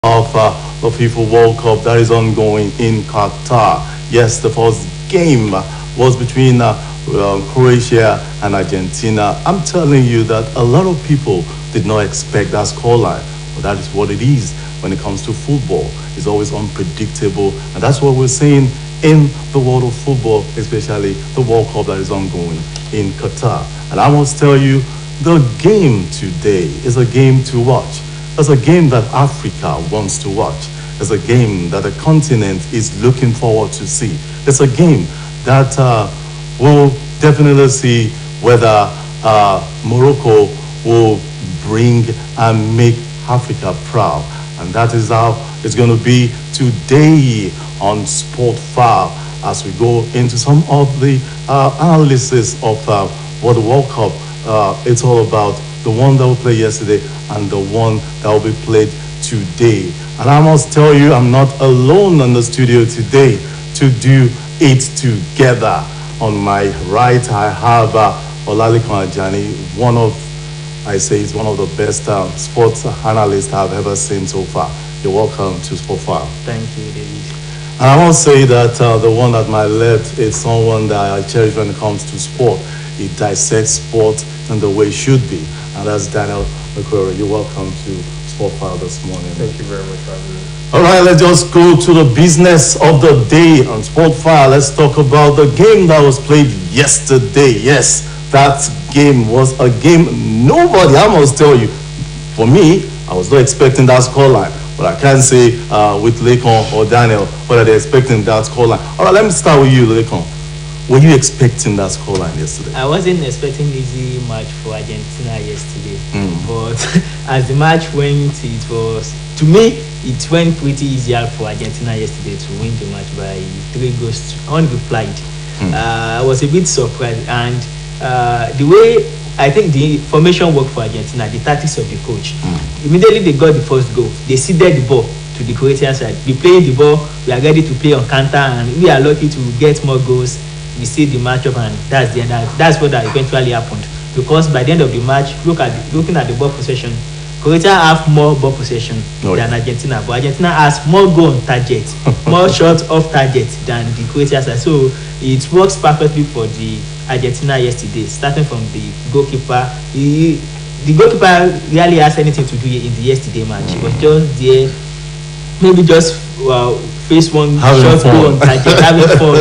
of the FIFA World Cup that is ongoing in Qatar. Yes, the first game was between Croatia and Argentina. I'm telling you that a lot of people did not expect that scoreline, but that is what it is when it comes to football. It's always unpredictable, and that's what we're seeing in the world of football, especially the World Cup that is ongoing in Qatar. And I must tell you, the game today is a game to watch. It's a game that Africa wants to watch. It's a game that the continent is looking forward to see. It's a game that we'll definitely see whether Morocco will bring and make Africa proud. And that is how it's going to be today on Sportlife as we go into some of the analysis of what the World Cup it's all about, the one that we played yesterday and the one that will be played today. And I must tell you, I'm not alone in the studio today to do it together. On my right, I have Olalekan Ajani, he's one of the best sports analysts I've ever seen so far. You're welcome to Sportlife. Thank you, David. And I must say that the one at my left is someone that I cherish when it comes to sport. He dissects sport in the way it should be. And that's Daniel McQuarrie. You're welcome to Sportlife this morning. Thank you very much for having me. All right, let's just go to the business of the day on Sportlife. Let's talk about the game that was played yesterday. Yes, that game was a game nobody, I must tell you, for me, I was not expecting that scoreline. But I can't say with Lekon or Daniel whether they're expecting that scoreline. All right, let me start with you, Lekon. Were you expecting that scoreline yesterday? I wasn't expecting easy match for Argentina yesterday, but as the match went, to me, it went pretty easier for Argentina yesterday to win the match by 3 goals unreplied. I was a bit surprised, and the way I think the formation worked for Argentina, the tactics of the coach. Immediately they got the first goal, they ceded the ball to the Croatian side. We played the ball, we are ready to play on counter, and we are lucky to get more goals. We see the matchup, and that's what eventually happened. Because by the end of the match, looking at the ball possession, Croatia have more ball possession than Argentina, but Argentina has more goal on target, more shots off target than the Croatia side. So it works perfectly for the Argentina yesterday, starting from the goalkeeper. The goalkeeper really has anything to do in the yesterday match. He was just there, maybe just face one shot goal on target, having fun,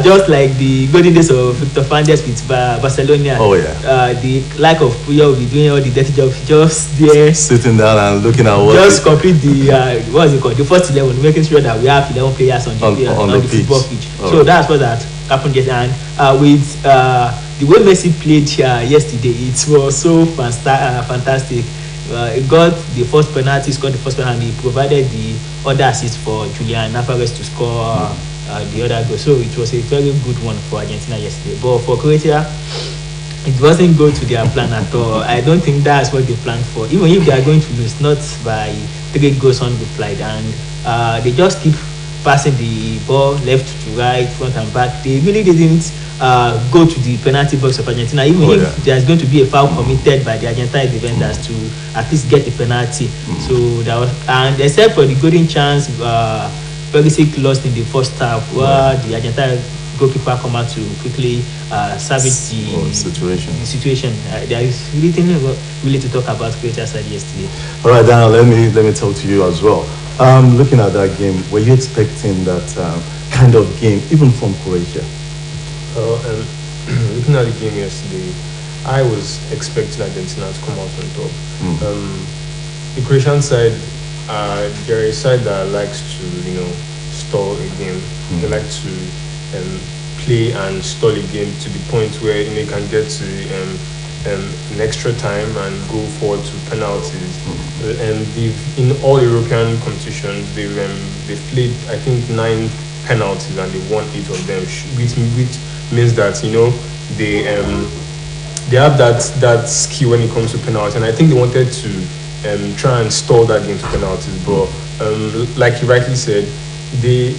just like the golden days of Victor Fernandez with Barcelona. Oh yeah. The lack of Puyol will be doing all the dirty job, just there sitting down and looking at what just complete the what is it called, the first 11, making sure that we have 11 players on the football pitch. So that's what that happened yesterday. And with the way Messi played yesterday, it was so fantastic. He got the first penalty, scored the first penalty, and he provided the other assist for Julian Alvarez to score the other goal. So it was a very good one for Argentina yesterday. But for Croatia, it wasn't go to their plan at all. I don't think that's what they planned for. Even if they are going to lose, not by 3 goals unreplied, and they just keep passing the ball left to right, front and back. They really didn't go to the penalty box of Argentina, even if there's going to be a foul committed by the Argentine defenders to at least get the penalty. So that was, and except for the golden chance, Perisic lost in the first half, where the Argentine goalkeeper come out to quickly salvage the situation. There is really to talk about Croatia side yesterday. All right, Daniel, let me talk to you as well. Looking at that game, were you expecting that kind of game, even from Croatia? Looking at the game yesterday, I was expecting Argentina to come out on top. The Croatian side, they're a side that likes to, stall a game. They like to play and stall a game to the point where they can get to an extra time and go forward to penalties. And in all European competitions, they've played, I think, 9 penalties and they won 8 of them, which means that they have that skill when it comes to penalties, and I think they wanted to try and stall that game to penalties. But like you rightly said, the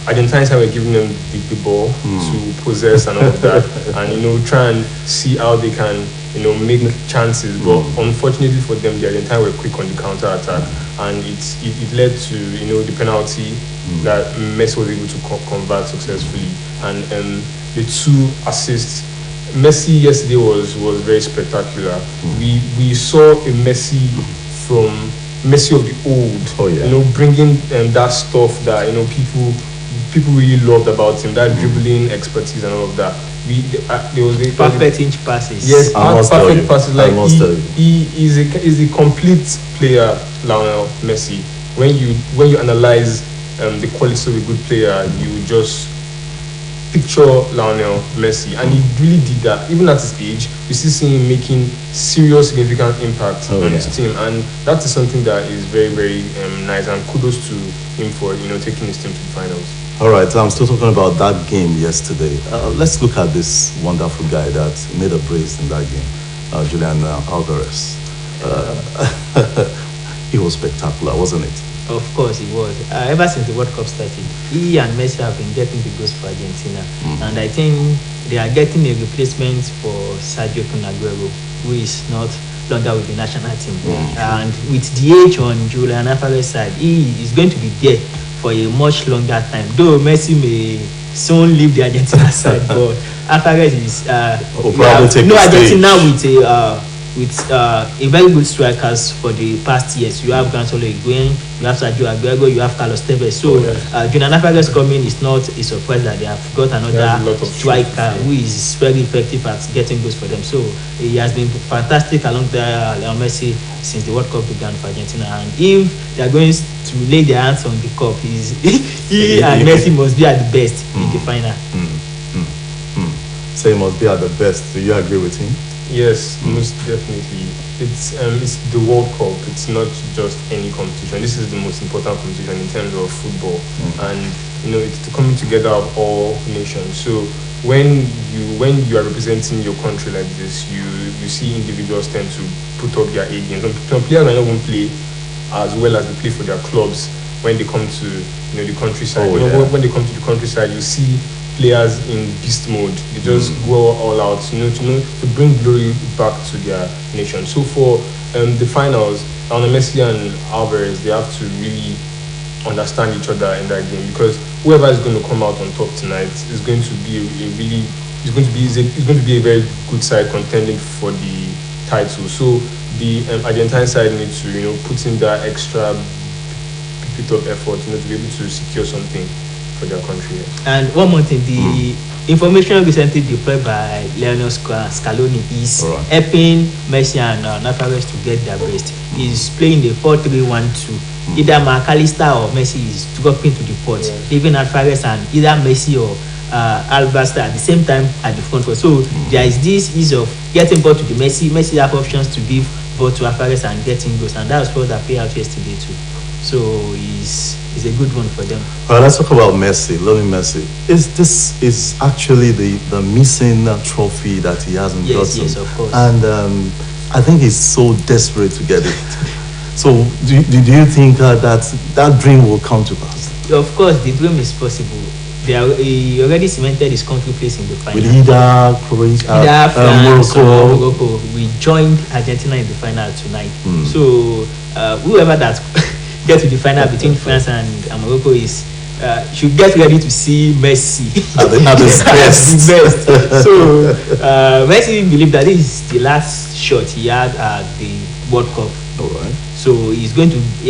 Argentines were giving them the ball to possess and all of that, and try and see how they can make chances. But unfortunately for them, the Argentines were quick on the counter attack, and it led to the penalty that Messi was able to convert successfully, and the 2 assists. Messi yesterday was very spectacular. We saw a Messi from Messi of the old, bringing that stuff that people really loved about him, that dribbling expertise and all of that. There was perfect inch passes. Yes, perfect passes. Like he is a complete player, Lionel Messi. When you analyze the quality of a good player, you just picture Lionel Messi, and he really did that. Even at his age, we still see him making serious, significant impact on his team, and that is something that is very, very nice. And kudos to him for taking his team to the finals. All right, I'm still talking about that game yesterday. Let's look at this wonderful guy that made a brace in that game, Julian Alvarez. He was spectacular, wasn't it? Of course, it was. Ever since the World Cup started, he and Messi have been getting the goals for Argentina. And I think they are getting a replacement for Sergio Aguero, who is not longer with the national team. And with the age on Julian Alvarez's side, he is going to be there for a much longer time. Though Messi may soon leave the Argentina side, but Alvarez is Argentina with a very good strikers for the past years. You have Gonzalo Higuain, you have Sergio Aguero, you have Carlos Tevez. So Julian Alvarez coming is not a surprise that they have got another striker who is very effective at getting goals for them. So he has been fantastic along there, Messi, since the World Cup began for Argentina. And if they are going to lay their hands on the cup, he and Messi must be at the best in the final. So he must be at the best. Do you agree with him? Yes, most definitely. It's the World Cup. It's not just any competition. This is the most important competition in terms of football, and it's the coming together of all nations. So when you are representing your country like this, you see individuals tend to put up their A games. Some players might not even play as well as they play for their clubs when they come to the countryside. When they come to the countryside, you see players in beast mode. They just go all out, to bring glory back to their nation. So for the finals, Messi and Alvarez, they have to really understand each other in that game, because whoever is going to come out on top tonight is going to be a very good side contending for the title. So the Argentine side needs to put in that extra bit of effort to be able to secure something for their country. And one more thing, the information recently deployed by Lionel Scaloni is helping Messi and Alvarez to get their best. He's playing the 4-3-1-2. Either McAllister or Messi is dropping to the pot, leaving Alvarez and either Messi or Alvarez at the same time at the front row. So there is this ease of getting ball to the Messi. Messi have options to give ball to Alvarez and getting goals, and that's what they pay out yesterday too. So it's a good one for them. All right, let's talk about Messi, Lionel Messi. This is actually the missing trophy that he hasn't gotten. Yes, of course. And I think he's so desperate to get it. So do you think that dream will come to pass? Of course, the dream is possible. He already cemented his country place in the final. With either Croatia, Morocco. We joined Argentina in the final tonight. So whoever that gets to the final between France and Morocco should get ready to see Messi at the best. So Messi believes that this is the last shot he had at the World Cup. All right. So he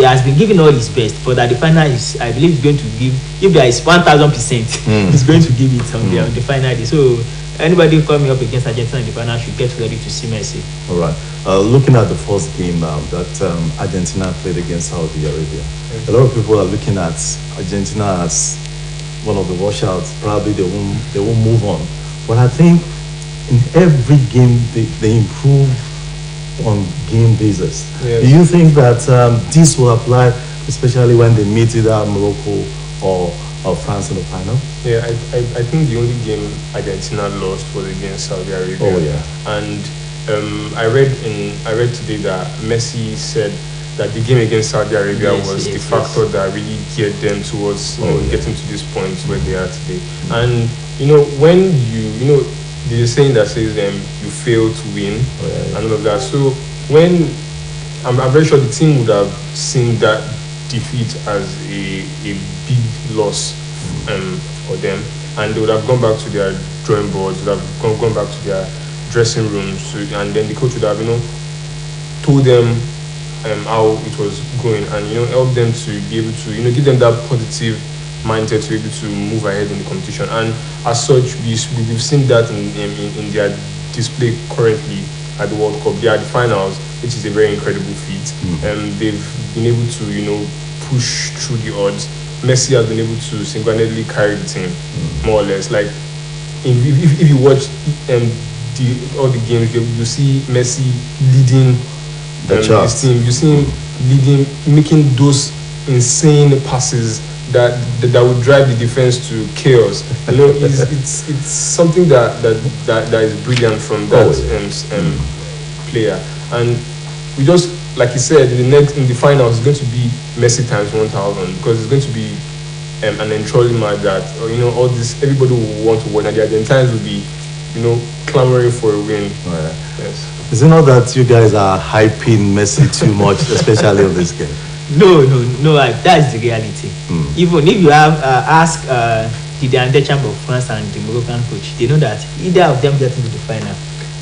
has been giving all his best, but at the final, I believe he's going to give, if there is 1,000%, he's going to give it on the final day. So anybody coming up against Argentina in the final should get ready to see Messi. All right. Looking at the first game that Argentina played against Saudi Arabia, a lot of people are looking at Argentina as one of the washouts. Probably they won't move on. But I think in every game they improve on game basis. Yes. Do you think that this will apply, especially when they meet either Morocco or France in the final? Yeah, I think the only game Argentina lost was against Saudi Arabia. Oh yeah. And I read today that Messi said that the game against Saudi Arabia Yes, was yes, the yes. factor that really geared them towards getting to this point where they are today. Mm-hmm. And when there's a saying that says you fail to win and all of that. So when I'm very sure the team would have seen that defeat as a big loss for them, and they would have gone back to their drawing boards, would have gone back to their dressing rooms, and then the coach would have told them how it was going, and help them to be able to give them that positive mindset to be able to move ahead in the competition. And as such, we've seen that in their display currently at the World Cup. They are the finals, which is a very incredible feat. They've been able to push through the odds. Messi has been able to single-handedly carry the team, more or less. Like if you watch all the games, you see Messi leading his team. You see him leading, making those insane passes that would drive the defense to chaos. It's something that is brilliant from that player. And we just, like you said, in the finals, it's going to be Messi times 1,000, because it's going to be an enthralling match that all this, everybody will want to win, and the Argentines will be clamoring for a win. Yes. Is it not that you guys are hyping Messi too much, especially in this game? No, that's the reality. Even if you have asked the Deschamps of France and the Moroccan coach, they know that either of them getting to the final,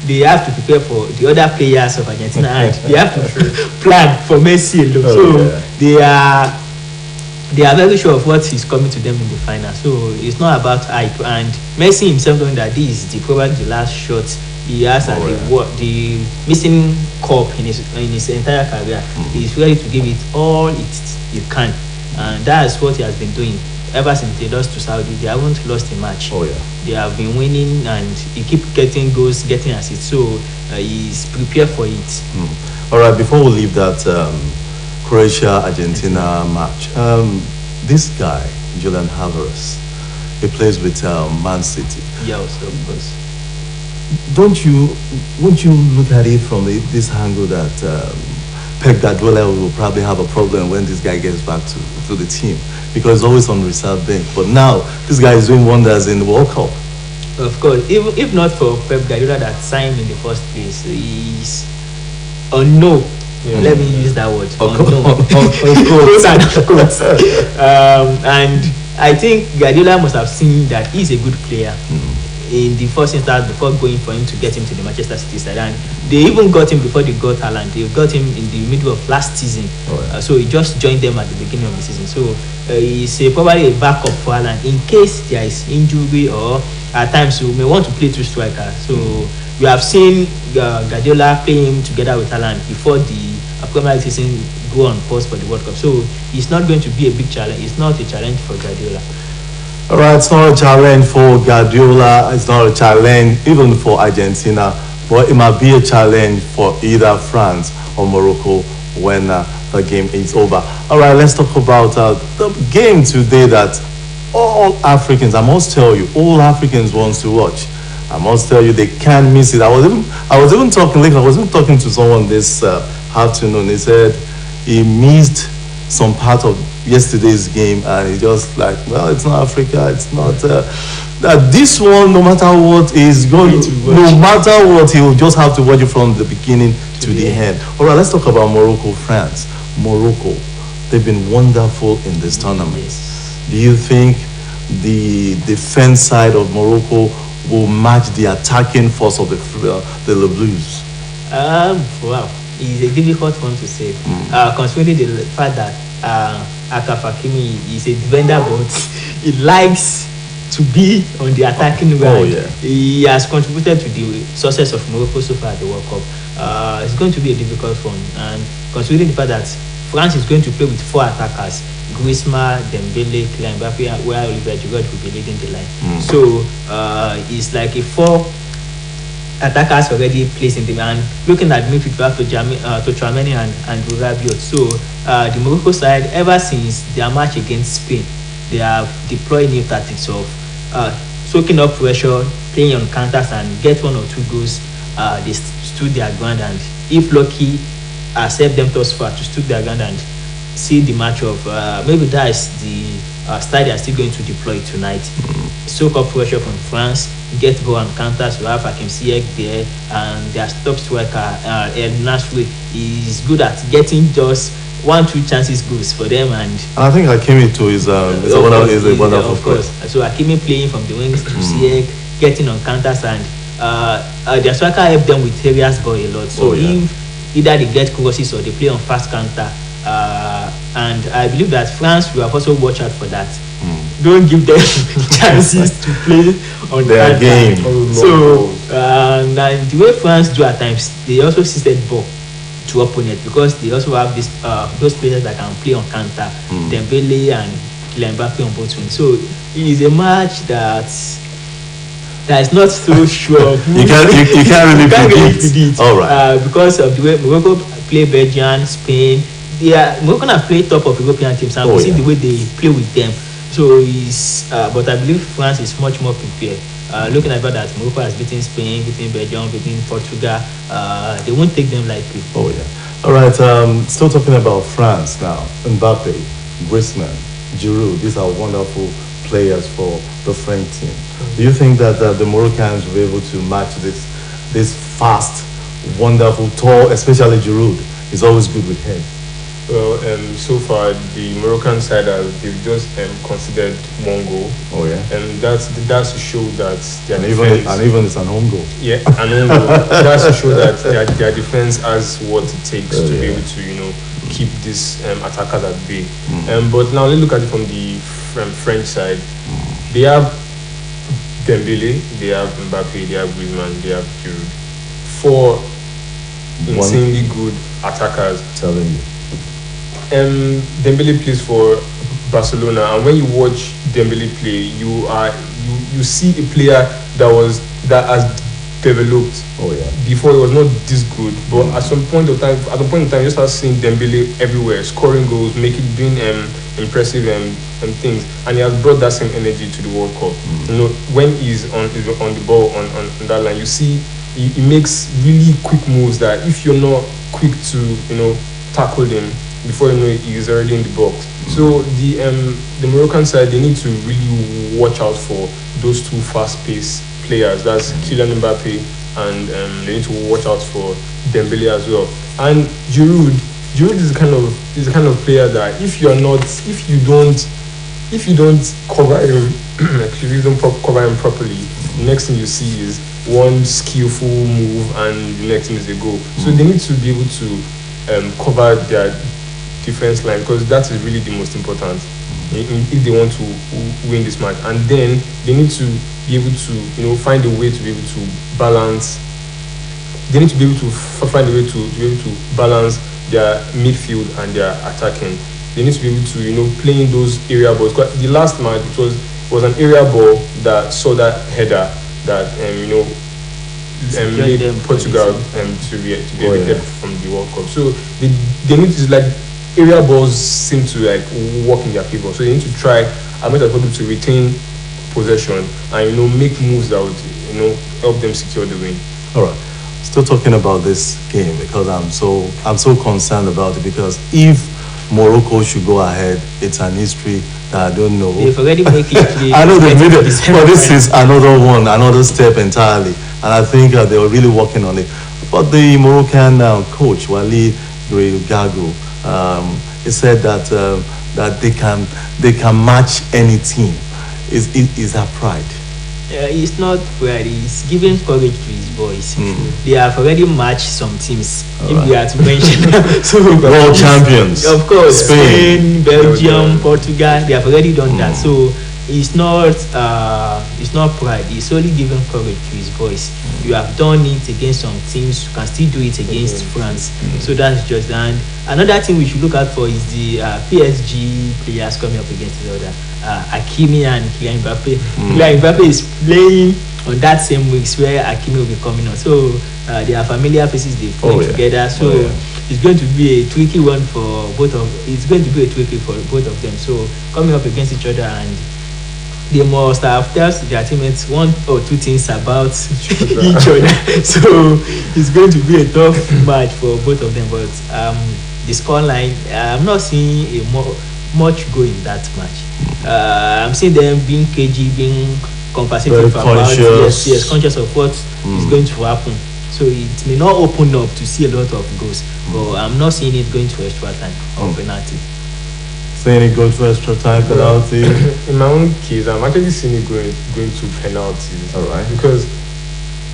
they have to prepare for the other players of Argentina, and they have to plan for Messi alone. They are very sure of what is coming to them in the final. So it's not about hype. And Messi himself knowing that this is probably the last shot he has at the missing cup in his entire career. He's ready to give it all it can, and that's what he has been doing ever since they lost to Saudi. They haven't lost a match. They have been winning, and he keep getting goals, getting assists. So he's prepared for it. All right. Before we leave that Croatia-Argentina match, this guy Julian Alvarez, he plays with Man City. Yes, of course. Won't you look at it from this angle that Pep Guardiola will probably have a problem when this guy gets back to the team, because he's always on reserve bench. But now this guy is doing wonders in the World Cup. Of course, if not for Pep Guardiola that signed in the first place, he's unknown. Let me use that word. And I think Guardiola must have seen that he's a good player in the first instance before going for him to get him to the Manchester City side. And they even got him before they got Haaland. They got him in the middle of last season. So he just joined them at the beginning of the season. So he's probably a backup for Haaland in case there is injury, or at times you may want to play two strikers. So you have seen Guardiola playing him together with Haaland before the Premier League season go on pause for the World Cup. So it's not going to be a big challenge. It's not a challenge for Guardiola. All right, it's not a challenge for Guardiola. It's not a challenge even for Argentina, but it might be a challenge for either France or Morocco when the game is over. All right, let's talk about the game today that all Africans, I must tell you, all Africans want to watch. I must tell you, they can't miss it. I was even talking to someone this afternoon. He said he missed some part of yesterday's game, and he just like, well, it's not Africa, it's not that this one, no matter what is going to watch. No matter what, he will just have to watch it from the beginning to the end. All right, let's talk about Morocco, France. Morocco, they've been wonderful in this tournament. Yes. Do you think the defense side of Morocco will match the attacking force of the Le Blues? Wow, it's a difficult one to say, considering the fact that Achraf Hakimi is a defender, but he likes to be on the attacking ground. He has contributed to the success of Morocco so far at the World Cup. It's going to be a difficult one, and considering the fact that France is going to play with 4 attackers: Griezmann, Dembele, Kylian Mbappe, where Olivier Giroud will be leading the line. So it's like a 4 attackers already placed in the man. Looking at midfield, we have to Tchouaméni and Rabiot. So the Morocco side, ever since their match against Spain, they have deployed new tactics of soaking up pressure, playing on counters, and get 1 or 2 goals. They stood their ground, and if lucky, accept them thus far to stood their ground and see the match of maybe that is the style they are still going to deploy tonight. Soak up pressure from France, get ball and counters. We have Hakim Ziyech there, and their top striker El Nasri is good at getting just 1-2 chances goals for them. And I think Hakimi too is a wonderful of course. So Hakimi playing from the wings to Ziyech, getting on counters, and their striker help them with areas ball a lot. So if either they get crosses or they play on fast counter, and I believe that France will have also watch out for that. Don't give them chances to play on their game. So and the way France do at times, they also system ball to opponent because they also have this those players that can play on counter, Dembele and Kylian Mbappe on both wings. So it is a match that is not so sure. you can't really predict. All right. Because of the way Morocco play Belgium, Spain, Morocco have played top of European teams, and we see the way they play with them. So but I believe France is much more prepared. Looking at that, Morocco has beaten Spain, beaten Belgium, beaten Portugal. They won't take them lightly. Oh yeah. All right. Still talking about France now. Mbappe, Griezmann, Giroud. These are wonderful players for the French team. Do you think that the Moroccans will be able to match this fast, wonderful, tall, especially Giroud? He's always good with him. Well, so far the Moroccan side they've just considered one goal. Oh yeah. And that's to show that their defense, even it's an own goal. Yeah, an own goal. That's to show that their defense has what it takes to be able to keep this attackers at bay. But now let's look at it from the French side. They have Dembele, they have Mbappe, they have Griezmann, they have Giroud. 4 insanely good attackers. Telling you. Dembele plays for Barcelona, and when you watch Dembele play, you see a player that has developed. Oh yeah. Before it was not this good, but at some point of time, you start seeing Dembele everywhere, scoring goals, doing impressive things, and he has brought that same energy to the World Cup. When he's on the ball on that line, you see he makes really quick moves that if you're not quick to tackle him, before you know it, he's already in the box. So the Moroccan side, they need to really watch out for those 2 fast-paced players. That's Kylian Mbappe, and they need to watch out for Dembele as well. And Giroud is the kind of player that if you don't cover him, if you don't cover him properly, the next thing you see is one skillful move, and the next thing is a goal. So they need to be able to cover their defense line, because that is really the most important if they want to win this match. And then they need to be able to find a way to be able to balance. They need to be able to find a way to be able to balance their midfield and their attacking. They need to be able to play in those area balls. The last match it was an area ball that saw that header that made Portugal to be evicted from the World Cup. So they need to area balls seem to work in their favor. So they need to try as much as possible to retain possession and make moves that would help them secure the win. All right. Still talking about this game because I'm so concerned about it, because if Morocco should go ahead, it's an history that I don't know. They've already made it. I know they made it, but this is another step entirely, and I think they were really working on it. But the Moroccan coach Wali Gago, he said that they can match any team. Is that pride? It's not pride. It's giving courage to his boys. They have already matched some teams. If we are to mention, world champions, of course, Spain, Belgium, Portugal. They have already done that. So it's not pride. It's only giving courage to his boys. You have done it against some teams, you can still do it against France. So that's just that. And another thing we should look out for is the PSG players coming up against each other. Hakimi and Kylian Mbappe. Kylian Mbappe is playing on that same weeks where Hakimi will be coming on. So they are familiar faces, they play together. So it's going to be a tricky one for both of them. So coming up against each other, and they must have tell their teammates one or two things about each other. So it's going to be a tough match for both of them. But the scoreline, I'm not seeing much go in that match. I'm seeing them being cagey, being compensative about yes, conscious of what is going to happen. So it may not open up to see a lot of goals, but I'm not seeing it going to extra time or penalty. Saying it goes to extra time penalty. In my own case, I'm actually seeing it going to penalties. All right. Because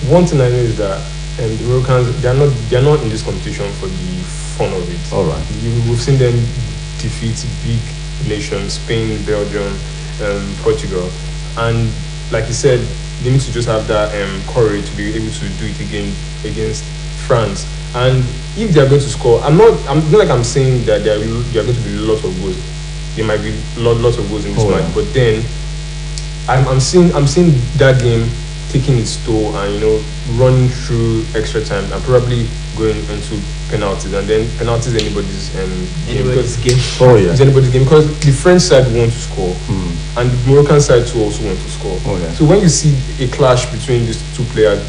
one thing I know is that the Moroccans, they're not in this competition for the fun of it. All right. We've seen them defeat big nations, Spain, Belgium, Portugal, and like you said, they need to just have that courage to be able to do it again against France. And if they are going to score, I'm not like I'm saying that there are going to be lots of goals. There might be lots of goals in this match, but then I'm seeing that game taking its toll and running through extra time and probably going into penalties, and then penalties anybody's game. Oh yeah, it's anybody's game because the French side want to score and the Moroccan side too also want to score. Oh yeah. So when you see a clash between these two players,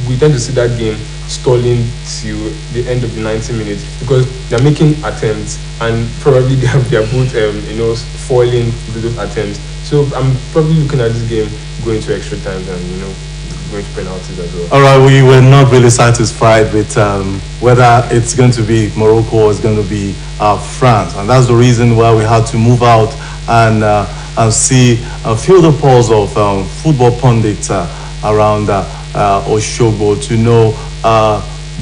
we tend to see that game stalling till the end of the 90 minutes because they're making attempts and probably they're both foiling those attempts. So I'm probably looking at this game going to extra time and going to penalties as well. All right, we were not really satisfied with whether it's going to be Morocco or it's going to be France, and that's the reason why we had to move out and feel the pulse of football pundits around Osogbo to know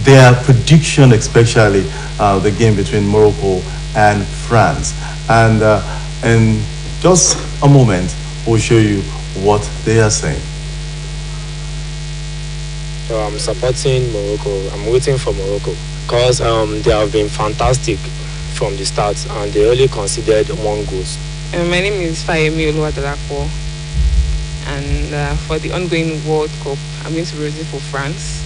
their prediction, especially the game between Morocco and France. And in just a moment, we'll show you what they are saying. So I'm supporting Morocco. I'm waiting for Morocco because they have been fantastic from the start and they only conceded 1 goal. My name is Fayemi Oluwadolapo, and for the ongoing World Cup, I'm going to be rooting for France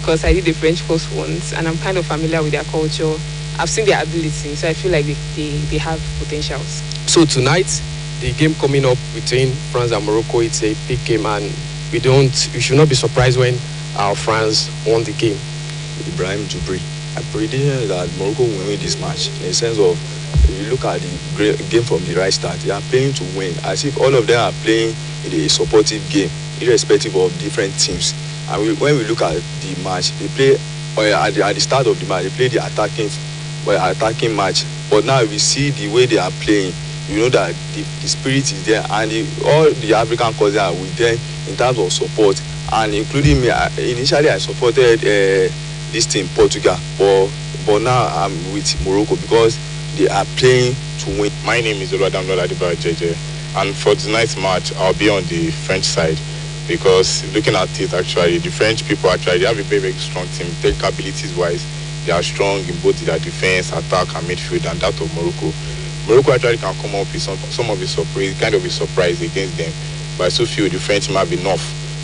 because I did the French course once and I'm kind of familiar with their culture. I've seen their ability, so I feel like they have potentials. So tonight, the game coming up between France and Morocco, it's a big game, and we should not be surprised when our France won the game. Ibrahim Jubri. I predict that Morocco will win this match in the sense of, if you look at the game from the right start, they are playing to win, as if all of them are playing in a supportive game, irrespective of different teams. And when we look at the match, they play at the start of the match, they play the attacking match. But now we see the way they are playing, you know that the spirit is there, and all the African cousins are with them in terms of support, and including me. Initially, I supported this team, Portugal, but now I'm with Morocco because they are playing to win. My name is Oluwadamlola JJ, and for tonight's match, I'll be on the French side because looking at it, actually, the French people they have a very, very strong team. Technical abilities-wise, they are strong in both their defense, attack, and midfield, and that of Morocco. Morocco actually can come up with some of the surprise against them, but I still feel the French might have enough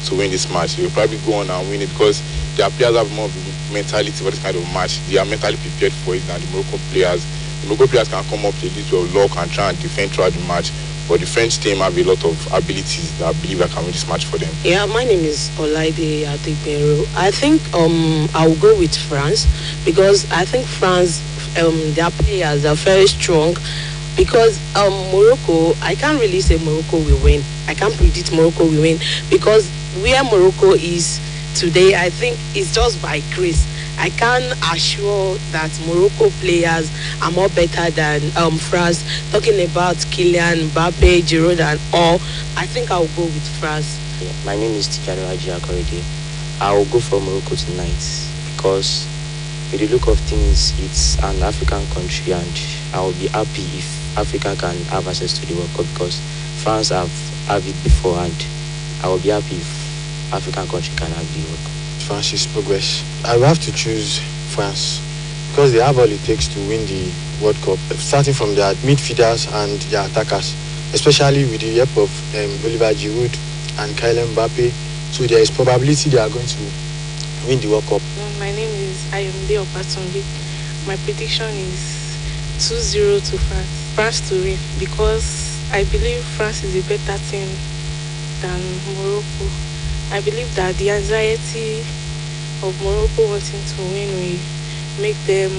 to win this match. They will probably go on and win it because their players have more mentality for this kind of match. They are mentally prepared for it than the Moroccan players. The Moroccan players can come up to a little luck and try and defend throughout the match, but the French team have a lot of abilities that I believe I can win this match for them. Yeah, my name is Olaide Adegbero. I think I will go with France because I think France, their players are very strong. Because Morocco, I can't really say Morocco will win. I can't predict Morocco will win because where Morocco is today, I think it's just by grace. I can assure that Morocco players are more better than France. Talking about Kylian, Mbappe, Giroud and all, I think I will go with France. Yeah, my name is Tijano Ajia Korede. I will go for Morocco tonight because with the look of things, it's an African country and I will be happy if Africa can have access to the World Cup because France have it before and I will be happy if African country can have the World Cup. France's progress. I will have to choose France because they have all it takes to win the World Cup, starting from their midfielders and their attackers, especially with the help of Olivier Giroud and Kylian Mbappe. So there is probability they are going to win the World Cup. My name is Ayomide Opatunbi. My prediction is 2-0 to France. France to win because I believe France is a better team than Morocco. I believe that the anxiety of Morocco wanting to win will make them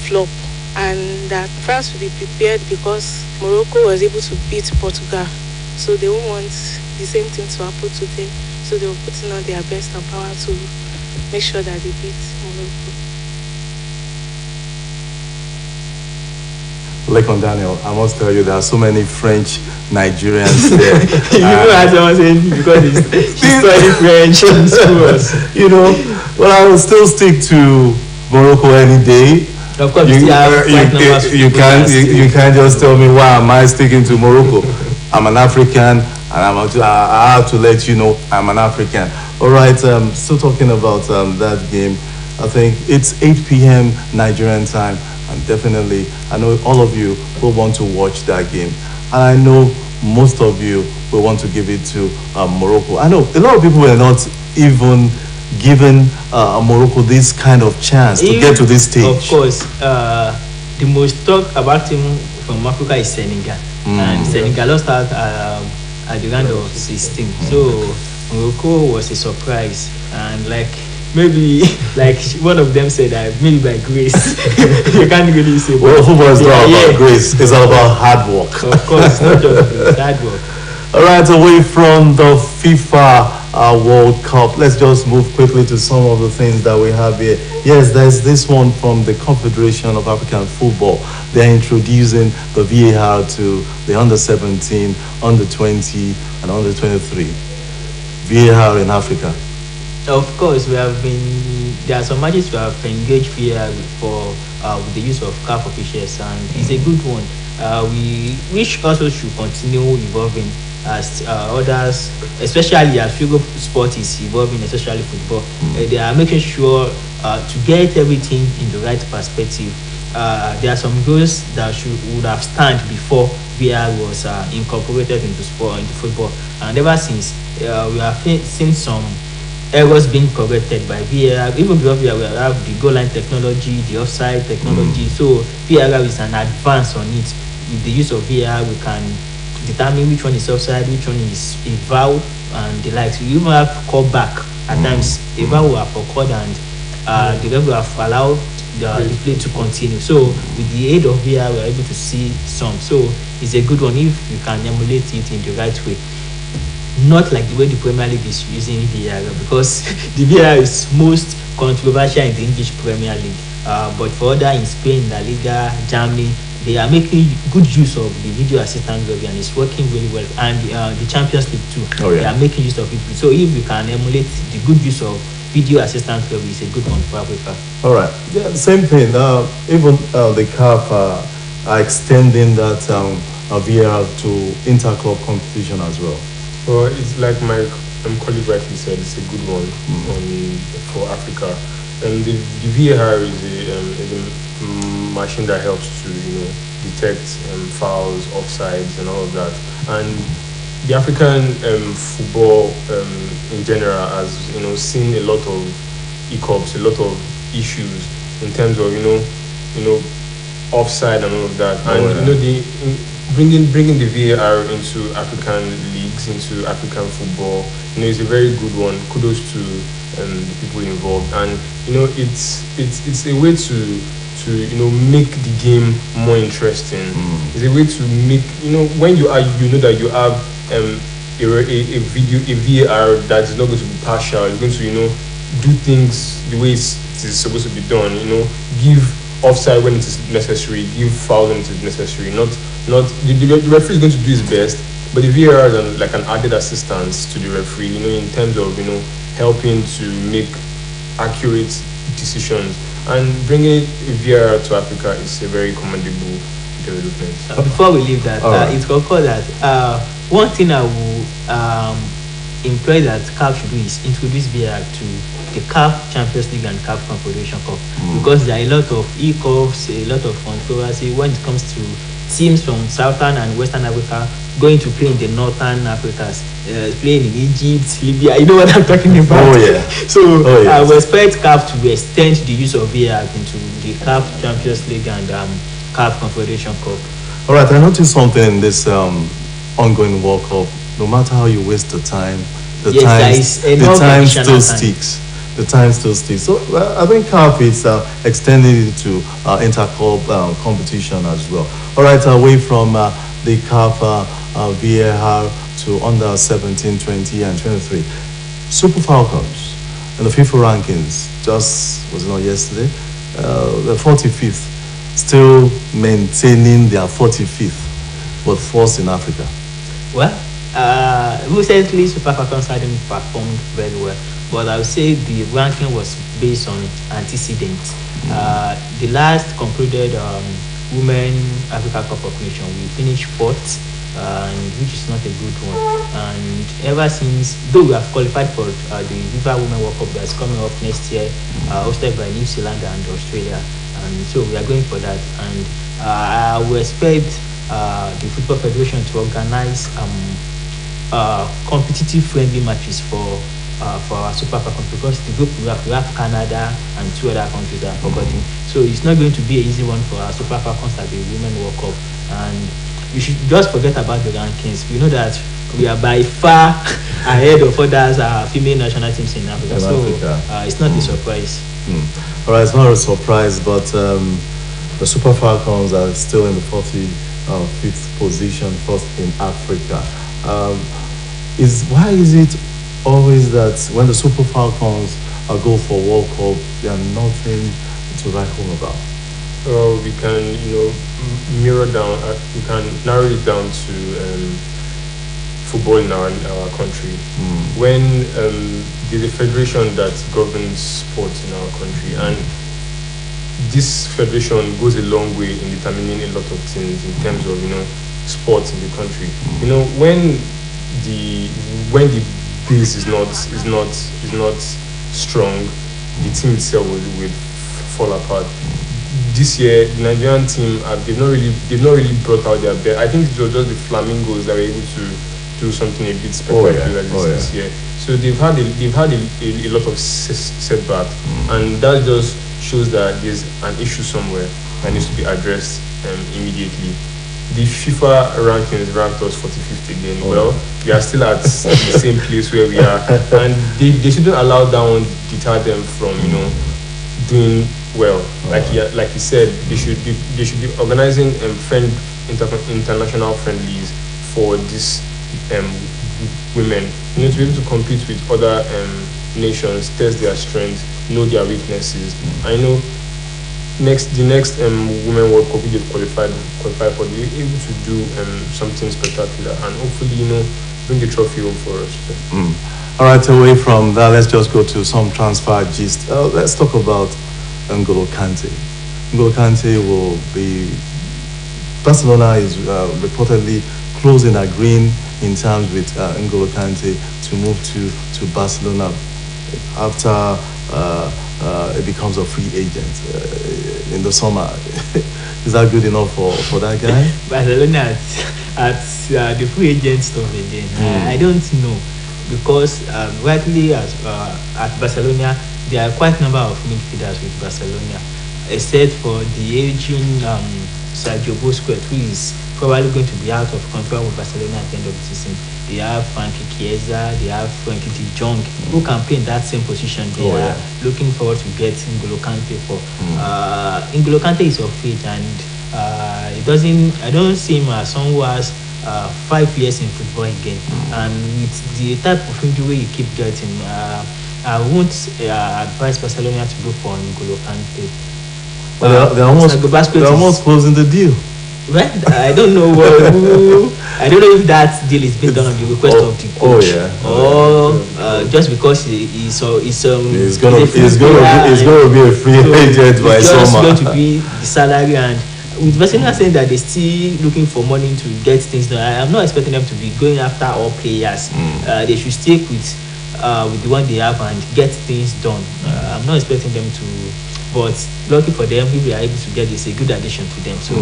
flop, and that France will be prepared because Morocco was able to beat Portugal, so they won't want the same thing to happen to them, so they will put in all their best and power to make sure that they beat Morocco. Lekon Daniel, I must tell you, there are so many French Nigerians there. You know, as I was saying, because she's studying French in schools. You know, well, I will still stick to Morocco any day. Of course, you can't just tell me why am I sticking to Morocco. I'm an African, and I have to let you know I'm an African. All right, still talking about that game. I think it's 8 p.m. Nigerian time, and definitely I know all of you will want to watch that game, and I know most of you will want to give it to Morocco. I know a lot of people were not even given Morocco this kind of chance to get to this stage. Of course, the most talk about team from Africa is Senegal, and Senegal lost out at the round of 16. So Morocco was a surprise, and maybe one of them said that maybe by grace. You can't really say. Well, football is not about grace; it's all about hard work. Of course, it's not just grace, hard work. All right, away from the FIFA World Cup, let's just move quickly to some of the things that we have here. Yes, there's this one from the Confederation of African Football. They're introducing the VAR to the under-17, under-20, and under-23. VAR in Africa. Of course, there are some matches we have engaged VAR for with the use of CAF officials, and it's a good one. We wish also should continue evolving as others, especially as figure sport is evolving, especially football. They are making sure to get everything in the right perspective. There are some goals that would have stand before VAR was incorporated into football, and ever since we have seen some errors being corrected by VAR. Even before VAR, we have the goal line technology, the offside technology. So VAR is an advance on it. With the use of VAR, we can determine which one is offside, which one is a foul, and the likes. We even have call back at times. A foul will have occurred, and the referee have allowed the play to continue. So with the aid of VAR, we are able to see some. So it's a good one if you can emulate it in the right way. Not like the way the Premier League is using VAR, because the VAR is most controversial in the English Premier League. But for other in Spain, La Liga, Germany, they are making good use of the video assistant referee, and it's working really well. And the Champions League too, they are making use of it. So if you can emulate the good use of video assistant referee, it's a good one for Africa. All right, yeah, same thing. Even the CAF are extending that VAR to inter-club competition as well. Well, it's like my colleague rightly said, it's a good one for Africa. And the VAR is a machine that helps to detect fouls, offsides, and all of that. And the African football in general has seen a lot of hiccups, a lot of issues in terms of offside and all of that. And bringing the VAR into African leagues, into African football, is a very good one. Kudos to the people involved, and it's a way to make the game more interesting. It's a way to make when you that you have a VAR that is not going to be partial. It's going to do things the way it is supposed to be done. Give offside when it is necessary, give foul when it is necessary. Not the referee is going to do his best, but the VAR is like an added assistance to the referee. In terms of helping to make accurate decisions. And bringing VAR to Africa is a very commendable development. Before we leave that, it's called that. One thing I will employ that CAF should do is introduce VAR to the CAF Champions League and CAF Confederation Cup, because there are a lot of hiccups, a lot of controversy when it comes to teams from Southern and Western Africa going to play in the Northern Africas, playing in Egypt, Libya. You know what I'm talking about? So I will expect CAF to extend the use of VAR into the CAF Champions League and CAF Confederation Cup. All right, I noticed something in this ongoing World Cup. No matter how you waste the time, the time still sticks. The time still sticks. So I think CAF is extending into inter-club competition as well. All right, away from the CAF VAR to under 17, 20, and 23. Super Falcons in the FIFA rankings was not yesterday. The 45th, still maintaining their 45th, but fourth in Africa. Well, recently Super Falcons hadn't performed very well, but I would say the ranking was based on antecedents. The last concluded Women Africa Cup of Nations, we finished fourth, which is not a good one. And ever since, though we have qualified for the FIFA Women World Cup that's coming up next year, hosted by New Zealand and Australia, and so we are going for that. And I will expect the Football Federation to organize competitive friendly matches for our Super Falcons, because the group we have Canada and 2 other countries that are forgotten. So it's not going to be an easy one for our Super Falcons at the Women World Cup. And we should just forget about the rankings. We know that we are by far ahead of others female national teams in Africa. It's not a surprise. All right, it's not a surprise, but the Super Falcons are still in the 45th position, first in Africa. Why is it always that when the Super Falcons go for World Cup, they are nothing to write home about? We can, we can narrow it down to football in our country. When there's a federation that governs sports in our country, and this federation goes a long way in determining a lot of things in terms of sports in the country. When the base is not strong, the team itself will fall apart. This year, the Nigerian team they've not really brought out their best. I think it was just the Flamingos that were able to do something a bit spectacular this year. So they've had a lot of setback, and that just shows that there's an issue somewhere that needs to be addressed immediately. The FIFA rankings ranked us 45th again. Well, we are still at the same place where we are, and they shouldn't allow that one deter them from doing well. Like you said, they should be organizing international friendlies for these women, to be able to compete with other nations, test their strengths, know their weaknesses. I know the next Women World Cup they qualify for, they're able to do something spectacular and hopefully bring the trophy home for us. All right, away from that, let's just go to some transfer gist. Let's talk about N'Golo Kante. N'Golo Kante will be. Barcelona is reportedly closing agreeing in terms with N'Golo Kante to move to Barcelona after it becomes a free agent in the summer. Is that good enough for that guy? Barcelona at the free agent stuff again. I don't know, because rightly at Barcelona there are quite a number of midfielders with Barcelona, except for the aging Sergio Busquets, who is probably going to be out of contract with Barcelona at the end of the season. They have Frankie Chiesa, they have Frankie de Jong, who can play in that same position. They are looking forward to getting N'Golo Kante for. N'Golo Kante is of age, and I don't see him as someone who has 5 years in football again. And with the type of injury you keep getting, I won't advise Barcelona to go for N'Golo Kante. They're almost closing the deal. Well, I don't know I don't know if that deal is being done on the request of the coach, or just because he's going to be a free agent by summer. It's going to be the salary, and with Barcelona saying that they're still looking for money to get things done, I'm not expecting them to be going after all players. They should stick with the one they have and get things done. I'm not expecting them to, but lucky for them, if they are able to get this, a good addition to them. So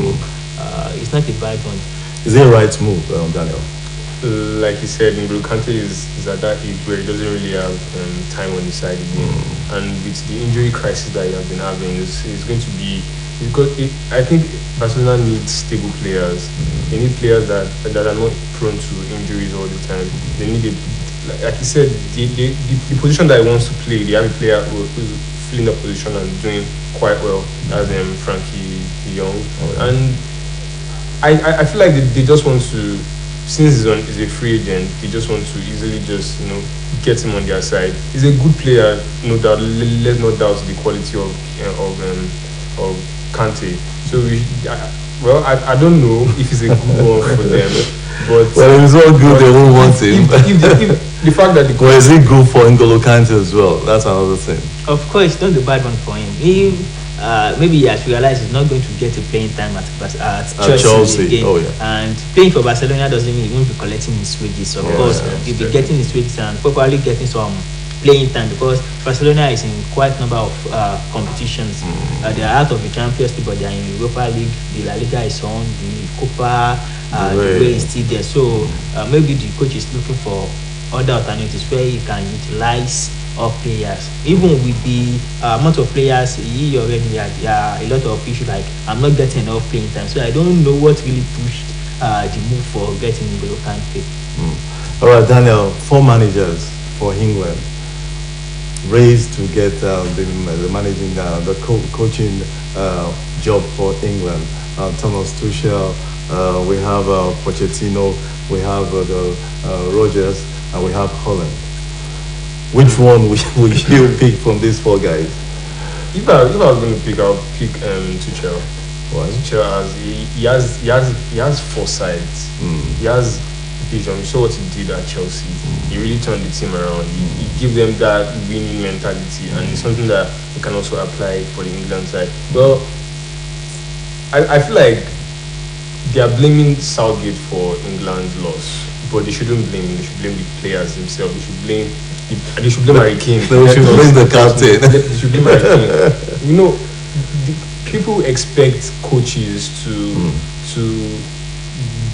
it's not a bad one. Is it a right move, Daniel? Like you said, N'Golo Kante is at that age where he doesn't really have time on his side again, and with the injury crisis that he has been having, it's going to be Because I think Barcelona needs stable players. They need players that are not prone to injuries all the time. They need it, like you said, the position that he wants to play. They have a player who's filling the position and doing quite well, as Frankie De Jong. And I feel like they just want to, since he's a free agent, they just want to easily just get him on their side. He's a good player, no doubt. Let's not doubt the quality of Kante. So I don't know if he's a good one for them. But well, it's all good. They won't want him. If the fact that well, is it good for N'Golo Kante as well? That's another thing. Of course, it's not the bad one for him. Maybe he has realized he's not going to get a playing time at Chelsea again. Oh, yeah. And playing for Barcelona doesn't mean he won't be collecting his wages. Of course, he'll be getting his wages and probably getting some playing time, because Barcelona is in quite a number of competitions. They are out of the Champions League, but they are in Europa League. The La Liga is on, the Copa, the way is still there. So maybe the coach is looking for other alternatives where he can utilize all players. Even with the amount of players he already had, a lot of issues like I'm not getting enough playing time. So I don't know what really pushed the move for getting N'Golo Kante. All right, Daniel, 4 managers for England raised to get the managing, the coaching job for England. Thomas Tuchel, we have Pochettino, we have Rodgers, and we have Holland. Which one would you pick from these 4 guys? If I was going to pick, I'll pick Tuchel. Why? Tuchel he has foresight. He has vision. You saw what he did at Chelsea. He really turned the team around. He gave them that winning mentality, and it's something that he can also apply for the England side. Well, I feel like they are blaming Southgate for England's loss, but they shouldn't blame him. They should blame the players themselves. They should blame Harry Kane. They should blame the captain. They should blame Harry Kane. People expect coaches to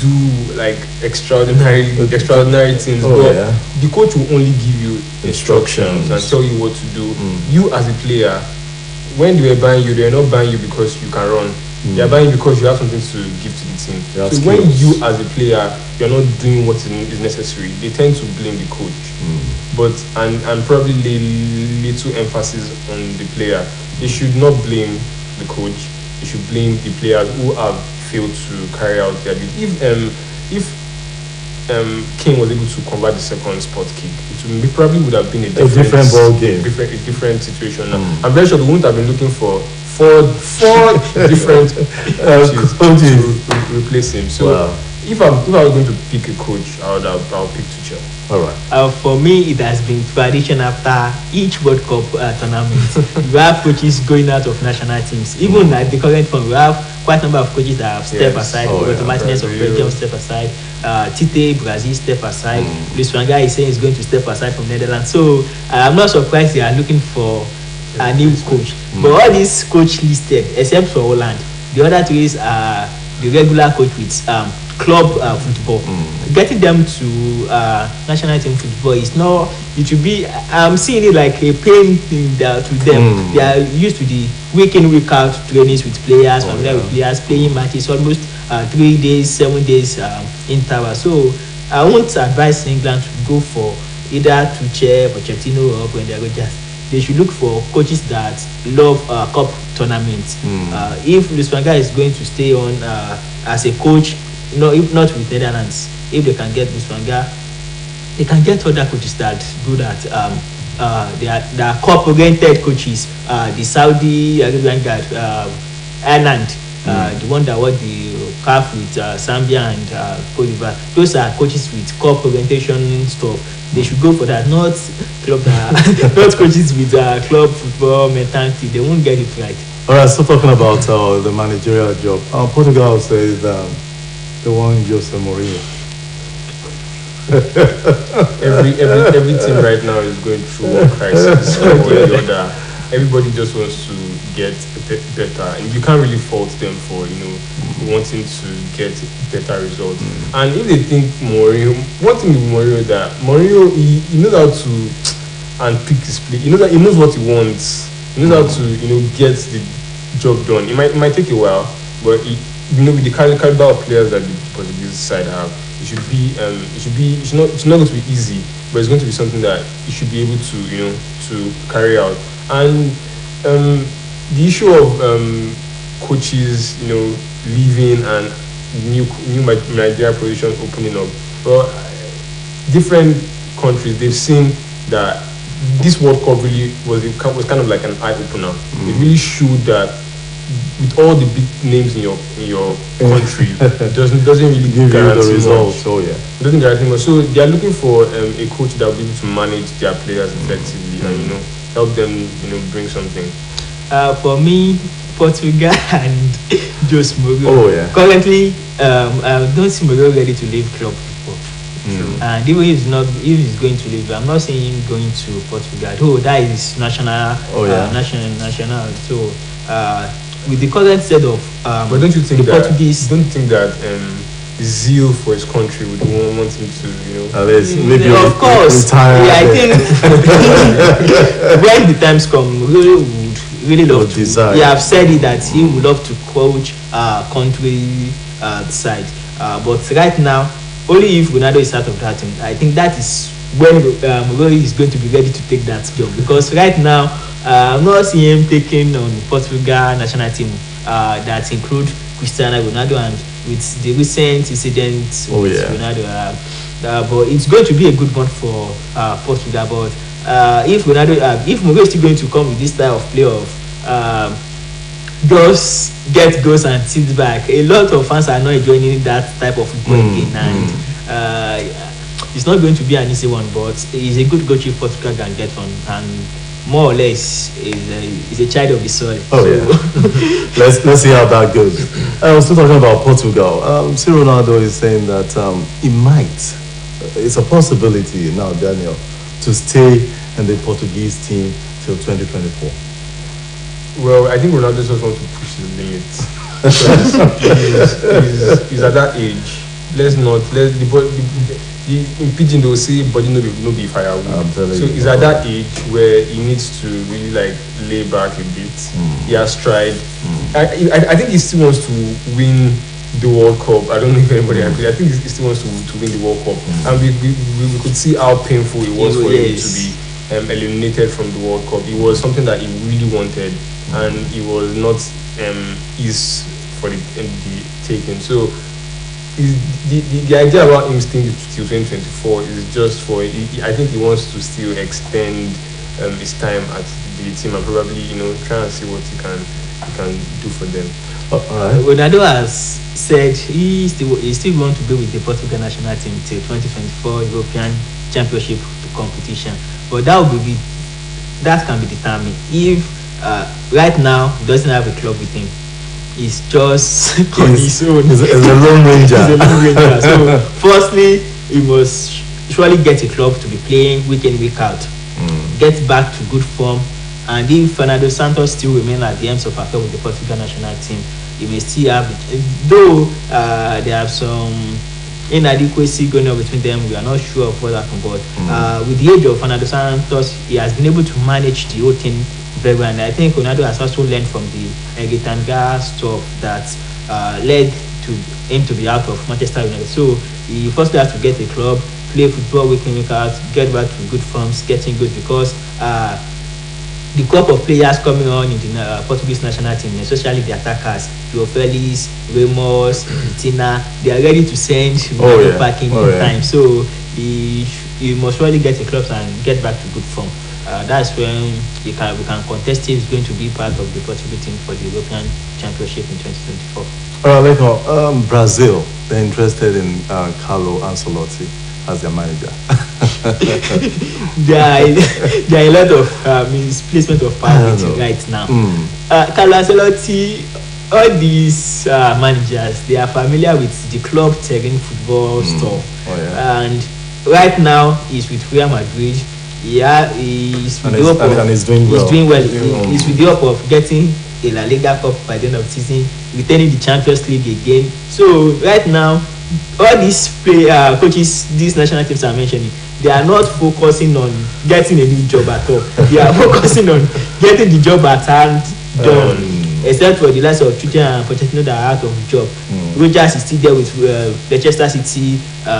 do like extraordinary things, but the coach will only give you instructions and tell you what to do. You as a player, when they were buying you, they are not buying you because you can run. They are buying you because you have something to give to the team. So when you as a player, you are not doing what is necessary, they tend to blame the coach. But and probably lay little emphasis on the player. They should not blame the coach. They should blame the players who have failed to carry out their duty. If King was able to convert the second spot kick, it probably would have been a different ball game, a different situation. I'm very sure they wouldn't have been looking for four different coaches to replace him. So if I was going to pick a coach, I'll pick Tuchel. All right. For me, it has been tradition after each World Cup tournament. You have coaches going out of national teams. Even at the current form, we have quite a number of coaches that have stepped aside. Roberto Martinez of Belgium step aside. Tite, Brazil step aside. Luis van Gaal is saying he's going to step aside from Netherlands. So I'm not surprised they are looking for a new coach. But all these coach listed, except for Holland, the other 3 is the regular coach with club football. Getting them to national team football is not, it will be, I'm seeing it like a pain thing to them. They are used to the week in, week out trainings with players, familiar with players, playing matches almost 3 days, 7 days interval. So I won't advise England to go for either Tuchel, Pochettino or Brendan Rodgers. They should look for coaches that love cup tournaments. If Luis van Gaal is going to stay on as a coach, if not with Netherlands, if they can get Luis van Gaal, they can get other coaches that do that. They are cup-oriented coaches. The Saudi Arabian guy, Ireland, the one that won the CAF with Zambia and Cote d'Ivoire. Those are coaches with cup orientation stuff. They should go for that, not club not coaches with club football mentality. They won't get it right. All right, so talking about the managerial job, Portugal says the one Jose Mourinho. every team right now is going through a crisis one way or the other. Everybody just wants to get better, and you can't really fault them for wanting to get better results. And if they think Mourinho, one thing with Mourinho that Mourinho he knows how to and pick his play. He knows what he wants. He knows how to get job done. It might take a while, but with the caliber of players that the Portuguese side have, it's not going to be easy, but it's going to be something that you should be able to to carry out. And the issue of coaches leaving and new Nigeria positions opening up. Well, different countries, they've seen that this World Cup really was kind of like an eye opener. It really showed that with all the big names in your country, it doesn't really give you the results. Much. Oh yeah, it doesn't guarantee much. So they are looking for a coach that will be able to manage their players effectively and help them bring something. For me, Portugal and Jose Mourinho. Oh yeah. Currently, I don't see Mourinho ready to leave club football. And even if he's going to leave, I'm not saying him going to Portugal. Oh, that is national. Oh yeah. National. So with the current set of but don't you think that Portuguese? Don't you think that zeal for his country would want him to maybe of course. Yeah, I think when the times come, really love to. He have said it that he would love to coach country side, but right now, only if Ronaldo is out of that team, I think that is when Mourinho is going to be ready to take that job. Because right now, I'm not seeing him taking on Portugal national team that include Cristiano Ronaldo, and with the recent incidents with Ronaldo. But it's going to be a good one for Portugal. But if Mourinho is still going to come with this style of play of get goals and sit back, a lot of fans are not enjoying that type of football again, and it's not going to be an easy one. But it's a good coach if Portugal can get on, and more or less is a child of the soil. Let's see how that goes. I was still talking about Portugal. Ronaldo is saying that it's a possibility now, Daniel, to stay in the Portuguese team till 2024. Well, I think Ronaldo just wants to push his limits. He's at that age. In pidgin they'll say body no be firewood. So he's at that age where he needs to really lay back a bit. He has tried. I think he still wants to win the World Cup. I don't know if anybody agrees. I think he still wants to win the World Cup. And we could see how painful it was for him to be eliminated from the World Cup. It was something that he really wanted, and it was not easy for the taking. So the idea about him staying till 2024 is just for, I think he wants to still extend his time at the team and probably try and see what he can do for them. Ronaldo has said he still want to be with the Portugal national team till 2024 European Championship competition, but that can be determined if right now he doesn't have a club with him. He's just on his own. He's a lone ranger. So firstly, he must surely get a club to be playing week in, week out. Get back to good form. And if Fernando Santos still remain at the ends of affair with the Portugal national team, he may still have it. Though there are some inadequacy going on between them, we are not sure of what happened. But with the age of Fernando Santos, he has been able to manage the whole team very well. And I think Ronaldo has also learned from the Gitanga stuff that led to him to be out of Manchester United. So he first has to get a club, play football week in, week out, get back to good forms, getting good, because the crop of players coming on in the Portuguese national team, especially the attackers, João Felix, Ramos, Tina, they are ready to send packing in time. So he must really get a club and get back to good form. That's when we can contest if he's going to be part of the Portugal team for the European Championship in 2024. Brazil, they're interested in Carlo Ancelotti as their manager. there are a lot of misplacement of power right now. Carlo Ancelotti, all these managers, they are familiar with the club terrain football stuff. And right now he's with Real Madrid. He's with the hope of, he's doing well. He's with the hope of getting a La Liga Cup by the end of the season, returning the Champions League again. So right now, all these coaches, these national teams are mentioning, they are not focusing on getting a new job at all. They are focusing on getting the job at hand done. except for the likes of Tuchel and Pochettino that are out of job. Rogers is still there with Leicester City,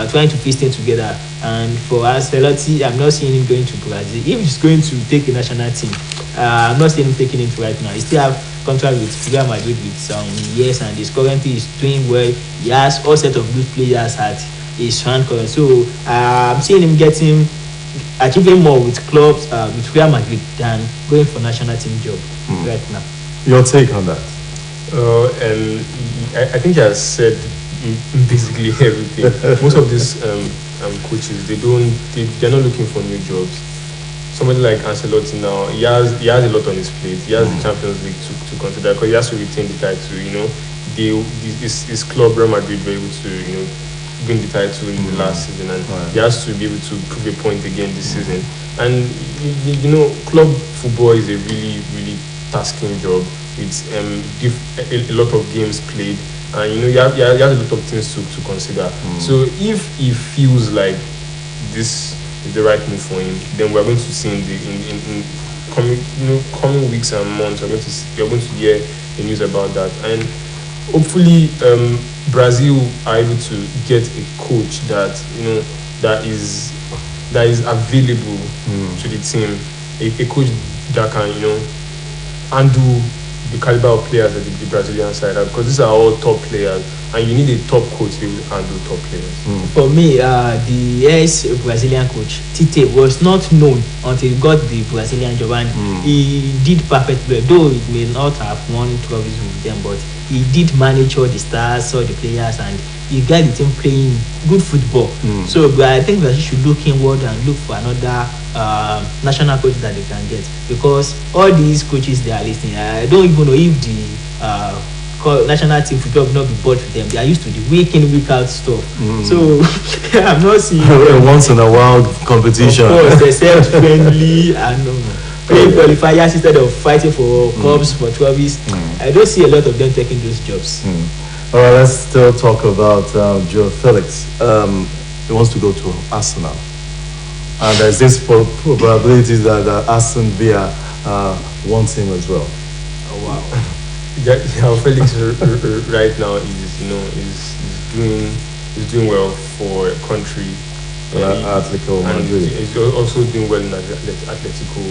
trying to piece things together. And for Ancelotti, I'm not seeing him going to Brazil. If he's going to take the national team, I'm not seeing him taking it right now. He still have contract with Real Madrid with some years, and he's currently is doing well. He has all set of good players at his hand current. So I'm seeing him achieving more with clubs with Real Madrid than going for national team job right now. Your take on that? And I think he has said basically everything. Most of these coaches, they're not looking for new jobs. Somebody like Ancelotti now, he has a lot on his plate. He has the Champions League to consider, because he has to retain the title. You know, his club Real Madrid were able to win the title in the last season, and he has to be able to prove a point again this season. And club football is a really, really tasking job. It's a lot of games played, and he has a lot of things to consider. So if he feels like this is the right move for him, then we're going to see in coming weeks and months, we're going to hear the news about that. And hopefully Brazil are able to get a coach that that is available to the team, a coach that can handle the caliber of players at the Brazilian side, because these are all top players, and you need a top coach to handle top players. For me, the ex-Brazilian coach Tite was not known until he got the Brazilian job, and he did perfectly well. Though he may not have won trophies with them, but he did manage all the stars, all the players, and he got the team playing good football. So I think Brazil should look inward and look for another national coach that they can get, because all these coaches they are listening, I don't even know if the national team football will not be bored with them. They are used to the week in, week out stuff. So I'm not seeing once in a while competition. Of course, they're self-friendly and playing qualifiers instead of fighting for cups, for trophies. I don't see a lot of them taking those jobs. All right, let's still talk about Joe Felix. He wants to go to Arsenal, and there's this probability that Aston Villa wants him as well. Oh wow! Felix right now is doing well for a country. Atletico Madrid. He's also doing well in Atletico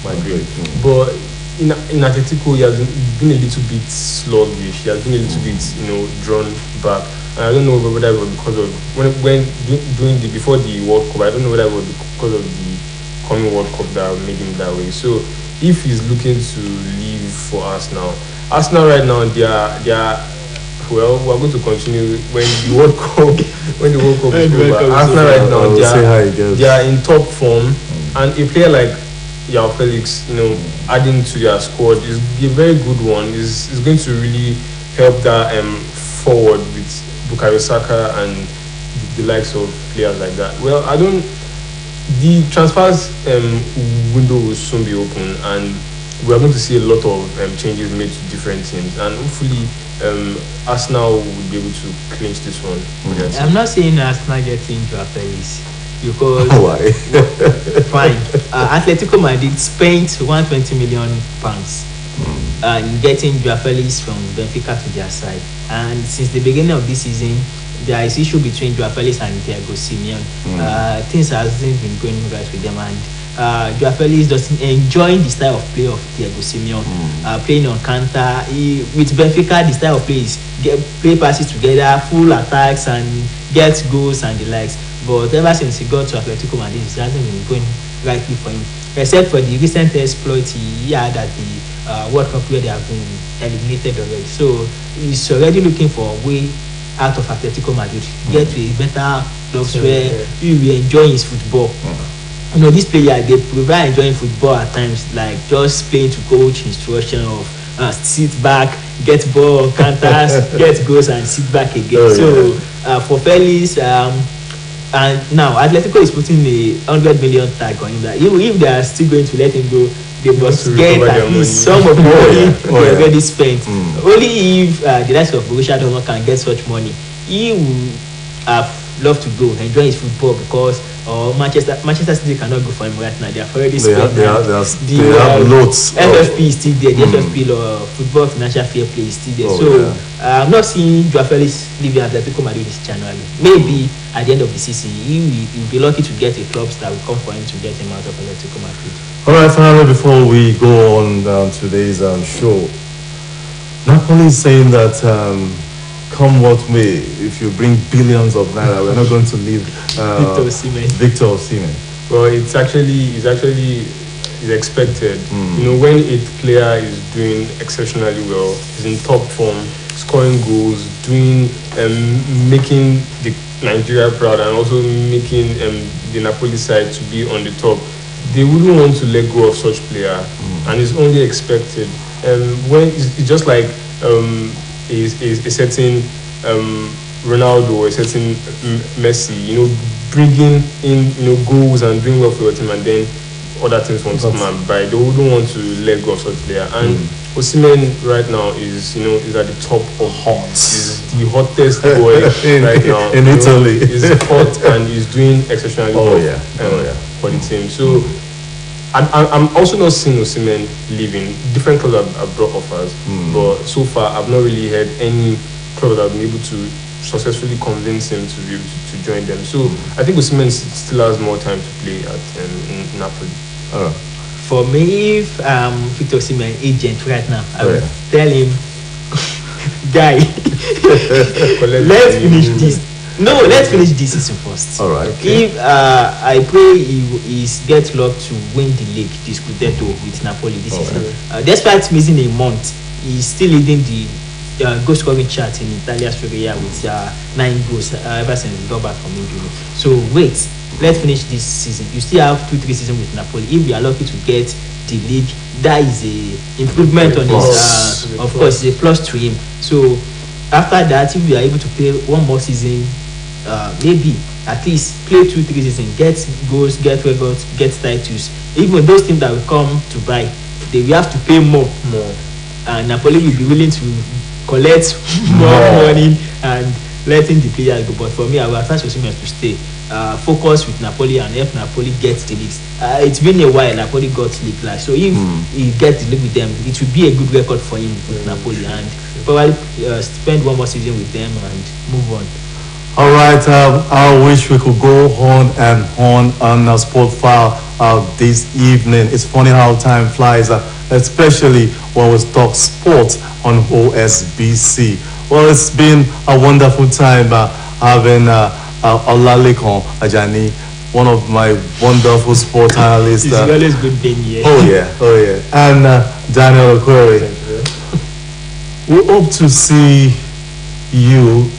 Madrid. But in Atletico, he has been a little bit sluggish. He has been a little bit, drawn back. And I don't know whether it was because of before the World Cup. I don't know whether it was because of the coming World Cup that made him that way. So if he's looking to leave for Arsenal right now, they are. Well, we're going to continue when the World Cup is over. Arsenal right now, they are in top form, and a player like Joao Felix, adding to their squad is a very good one. Is going to really help that forward with Bukayo Saka and the likes of players like that. Well, the transfers window will soon be open, and we are going to see a lot of changes made to different teams, and hopefully Arsenal will be able to clinch this one. I'm not saying Arsenal getting Joao Felix, because why? Fine. Atletico Madrid spent £120 million in getting Joao Felix from Benfica to their side, and since the beginning of this season, there is issue between Joao Felix and Thiago Simeone. Things hasn't been going right with them, and Joao Felix doesn't enjoy the style of play of Thiago Simeone, playing on counter. With Benfica, the style of play is play passes together, full attacks, and get goals and the likes. But ever since he got to Atletico Madrid, it hasn't been going rightly for him, except for the recent exploit he had at the World Cup where they have been eliminated already. So he's already looking for a way out of Atletico Madrid, get to a better clubs where he will enjoy his football. This player, they prefer enjoying football at times, like just playing to coach instruction of sit back, get ball, counters, get goals, and sit back again. For Felix, and now Atletico is putting a 100 million tag on him, that if they are still going to let him go, they must get at least some of the money they already spent. Only if the likes of Borussia Dortmund can get such money, he will have loved to go enjoy his football, because or Manchester City cannot go for him right now. They have already They spent. have loads. FFP is still there. The FFP or Football Financial Fair Play is still there. I'm not seeing Joao Felix leaving Atletico Madrid this January. Maybe at the end of the season, he will be lucky to get a club that will come for him to get him out of Atletico Madrid. All right, finally, before we go on today's show, Napoli is saying that come what may, if you bring billions of naira, we're not going to leave Victor Osimhen. Well, it's expected. You know, when a player is doing exceptionally well, he's in top form, scoring goals, making the Nigeria proud, and also making the Napoli side to be on the top, they wouldn't want to let go of such player, and it's only expected. When it's just like a certain Ronaldo or a certain Messi, you know, bringing in, you know, goals and doing well for your team, and then other things want to come and buy. They wouldn't want to let go of such player. And Osimhen right now is at the top of hot. He's the hottest boy right now in Italy. He's hot and he's doing exceptionally well for the team. So I'm also not seeing Osimhen leaving. Different clubs have brought offers, but so far I've not really heard any club that have been able to successfully convince him to be able to join them. So I think Osimhen still has more time to play at Napoli. For me, if Victor Osimhen agent right now, I will tell him, guy, let's finish this. No, let's finish this season first. All right. Okay. If I pray he gets luck to win the league, the Scudetto with Napoli this season. Despite missing a month, he's still leading the goal scoring chart in Italia Serie A with 9 goals ever since he got back from injury. So wait, let's finish this season. You still have 2-3 seasons with Napoli. If we are lucky to get the league, that is a improvement on his. Of course, it's a plus to him. So after that, if we are able to play one more season, maybe at least play 2-3 seasons, get goals, get records, get titles. Even those teams that will come to buy, they will have to pay more. And Napoli will be willing to collect more money and letting the players go. But for me, I will advise Osimhen to stay, focus with Napoli and help Napoli get the leagues. It's been a while Napoli got league last, so if he gets the league with them, it will be a good record for him with Napoli, and probably spend one more season with them and move on. All right, I wish we could go on and on Sport File this evening. It's funny how time flies, especially when we talk sports on OSBC. Well, it's been a wonderful time having Olalekan Ajani, one of my wonderful sport analysts. It's always good being here. Oh yeah. And Daniel Okwere. We hope to see you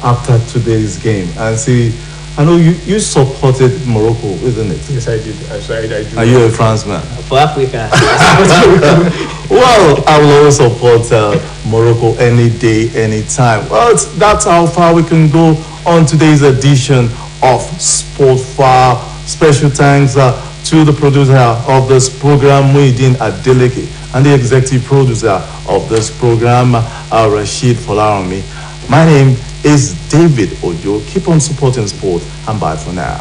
after today's game. And see, I know you supported Morocco, isn't it? Yes, I did. I do. Are you a Frenchman? For Africa. Well, I will always support Morocco any day, any time. Well, that's how far we can go on today's edition of Sport File. Special thanks to the producer of this program, Muhyiddin Adeleke, and the executive producer of this program, Rashid Folarami. My name is David Ojo. Keep on supporting sport, and bye for now.